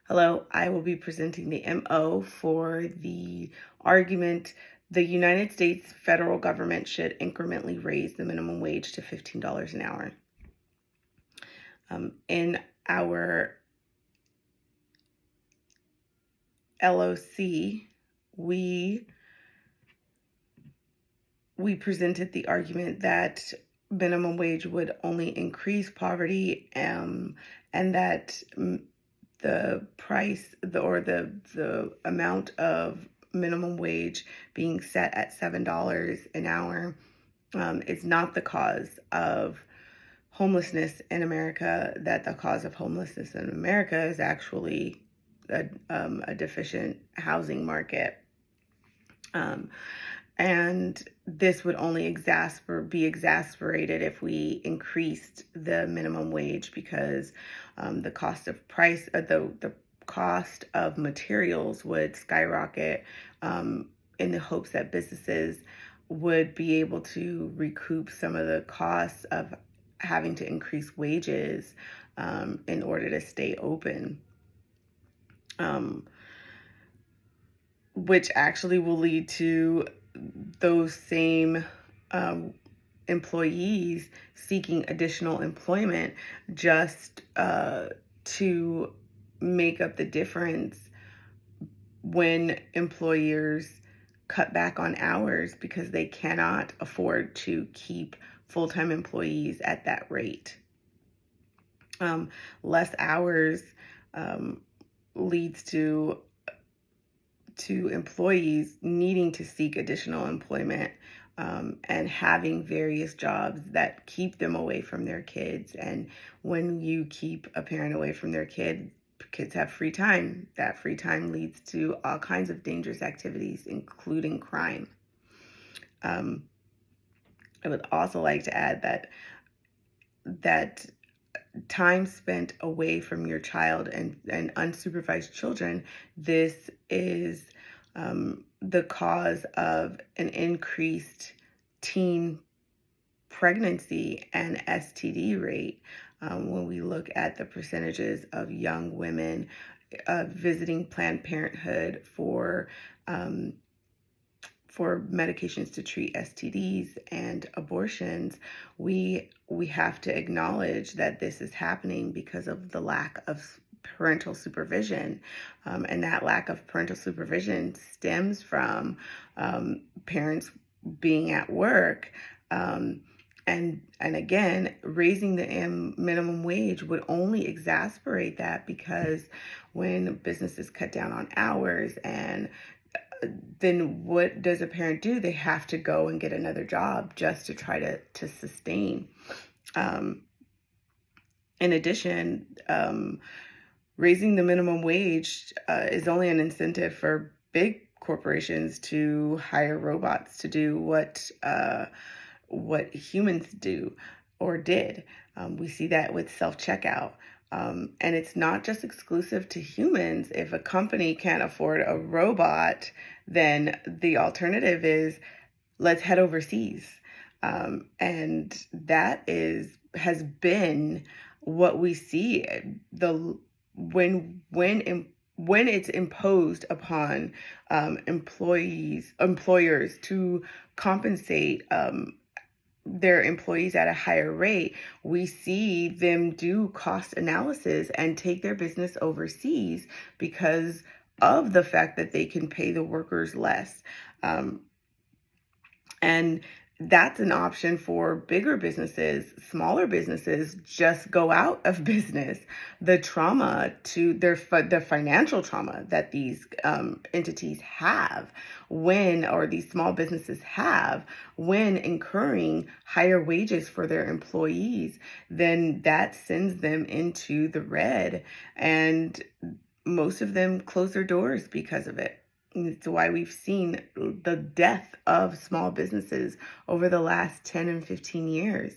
Hello, I will be presenting the MO for the argument the United States federal government should incrementally raise the minimum wage to $15 an hour. In our LOC, we presented the argument that minimum wage would only increase poverty, and that the price or the amount of minimum wage being set at $7 an hour is not the cause of homelessness in America, that the cause of homelessness in America is actually a deficient housing market. And this would only be exasperated if we increased the minimum wage, because the cost of materials would skyrocket, in the hopes that businesses would be able to recoup some of the costs of having to increase wages in order to stay open. Which actually will lead to those same employees seeking additional employment just to make up the difference when employers cut back on hours because they cannot afford to keep full-time employees at that rate. Less hours leads to employees needing to seek additional employment, and having various jobs that keep them away from their kids. And when you keep a parent away from their kids have free time. That free time leads to all kinds of dangerous activities, including crime. I would also like to add that time spent away from your child and unsupervised children, this is the cause of an increased teen pregnancy and STD rate. When we look at the percentages of young women visiting Planned Parenthood for medications to treat STDs and abortions, we have to acknowledge that this is happening because of the lack of parental supervision. And that lack of parental supervision stems from parents being at work. And again, raising the minimum wage would only exacerbate that, because when businesses cut down on hours, and then what does a parent do? They have to go and get another job just to try to sustain. In addition, raising the minimum wage is only an incentive for big corporations to hire robots to do what humans do or did. We see that with self-checkout. And it's not just exclusive to humans. If a company can't afford a robot, then the alternative is, let's head overseas. And that has been what we see. When it's imposed upon employers to compensate their employees at a higher rate, we see them do cost analysis and take their business overseas because of the fact that they can pay the workers less. And that's an option for bigger businesses. Smaller businesses just go out of business. The trauma to the financial trauma that these entities have or these small businesses have when incurring higher wages for their employees, then that sends them into the red, and most of them close their doors because of it. It's why we've seen the death of small businesses over the last 10 and 15 years.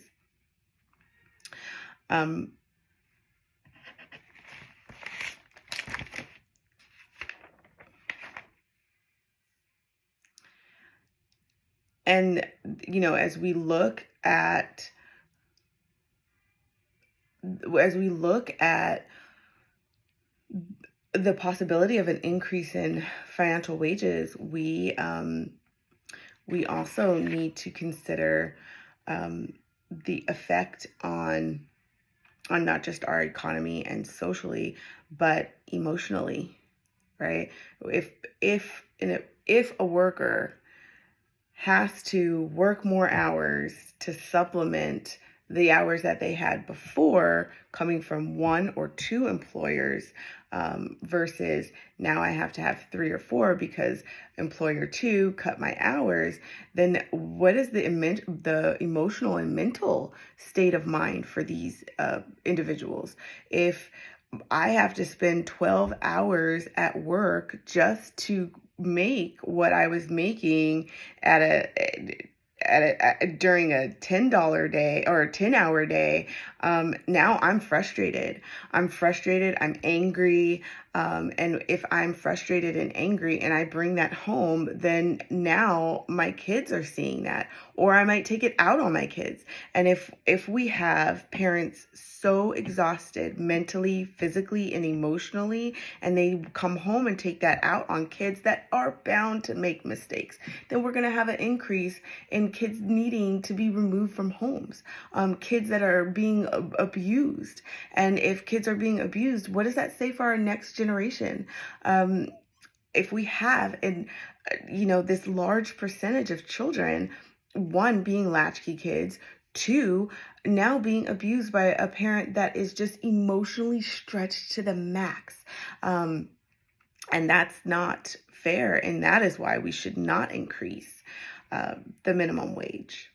And, as we look at the possibility of an increase in financial wages, we also need to consider um, the effect on not just our economy and socially, but emotionally, right? If if a worker has to work more hours to supplement the hours that they had before coming from one or two employers, versus now I have to have three or four because employer two cut my hours, then what is the emotional and mental state of mind for these individuals? If I have to spend 12 hours at work just to make what I was making at during a $10 day or a 10-hour day. Now I'm frustrated. I'm angry. And if I'm frustrated and angry and I bring that home, then now my kids are seeing that, or I might take it out on my kids. And if we have parents so exhausted mentally, physically, and emotionally, and they come home and take that out on kids that are bound to make mistakes, then we're going to have an increase in kids needing to be removed from homes, kids that are being abused. And if kids are being abused, what does that say for our next generation? If we have, this large percentage of children, one, being latchkey kids, two, now being abused by a parent that is just emotionally stretched to the max. And that's not fair. And that is why we should not increase the minimum wage.